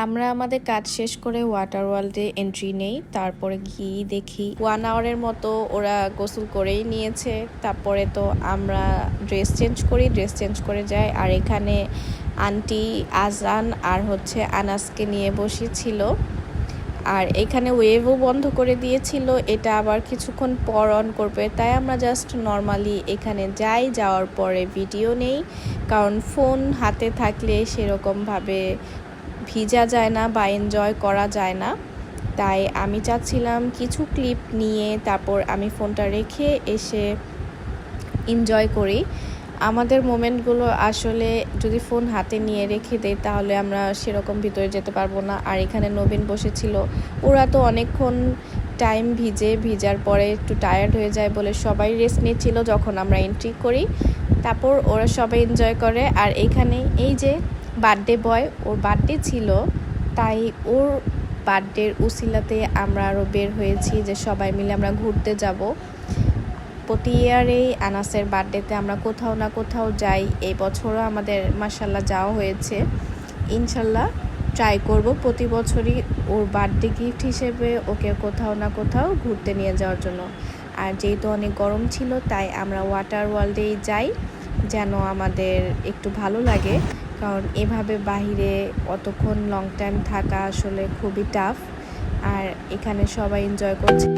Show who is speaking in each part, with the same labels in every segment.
Speaker 1: আমরা আমাদের কাজ শেষ করে ওয়াটার ওয়ার্ল্ডে এন্ট্রি নেই। তারপরে গিয়ে দেখি 1 আওয়ারের মতো ওরা গোসল করেই নিয়েছে। তারপরে তো আমরা ড্রেস চেঞ্জ করে যাই। আর এখানে আন্টি আজান আর আনাসকে নিয়ে বসেছিল। আর এখানে ওয়েভও বন্ধ করে দিয়েছিল, এটা আবার কিছুক্ষণ পর অন করবে। তাই আমরা জাস্ট নর্মালি এখানে যাওয়ার পরে ভিডিও নেই, কারণ ফোন হাতে থাকলে সেরকমভাবে ভিজা যায় না বা এনজয় করা যায় না। তাই আমি চাচ্ছিলাম কিছু ক্লিপ নিয়ে তারপর আমি ফোনটা রেখে এসে এনজয় করি। আমাদের মোমেন্টগুলো আসলে যদি ফোন হাতে নিয়ে রেখে দেয় তাহলে আমরা সেরকম ভিতরে যেতে পারবো না। আর এখানে নবীন বসেছিল, ওরা তো অনেকক্ষণ টাইম ভিজার পরে একটু টায়ার্ড হয়ে যায় বলে সবাই রেস্ট নিচ্ছিল যখন আমরা এন্ট্রি করি। তারপর ওরা সবাই এনজয় করে। আর এখানে এই যে বার্থডে বয়, ওর বার্থডে ছিল, তাই ওর বার্থডের উসিলাতে আমরা আরও বের হয়েছি যে সবাই মিলে আমরা ঘুরতে যাব। প্রতি ইয়ারেই আনাসের বার্থডেতে আমরা কোথাও না কোথাও যাই। এই বছরও আমাদের মাশাল্লাহ যাওয়া হয়েছে। ইনশাল্লাহ ট্রাই করব প্রতি বছরই ওর বার্থডে গিফট হিসেবে ওকে কোথাও না কোথাও ঘুরতে নিয়ে যাওয়ার জন্য। আর যেহেতু অনেক গরম ছিল তাই আমরা ওয়াটার ওয়ার্ল্ডেই যাই, যেন আমাদের একটু ভালো লাগে। কারণ এভাবে বাহিরে অতক্ষণ লং টাইম থাকা আসলে খুবই টাফ। আর এখানে সবাই এনজয় করছে।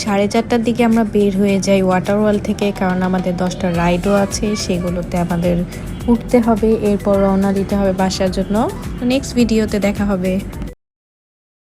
Speaker 1: 4:30টার দিকে আমরা বের হয়ে যাই ওয়াটার ওয়ার্ল্ড থেকে, কারণ আমাদের 10টা রাইডও আছে, সেগুলোতে আমাদের উঠতে হবে, এরপর রওনা দিতে হবে বাসার জন্য। নেক্সট ভিডিওতে দেখা হবে।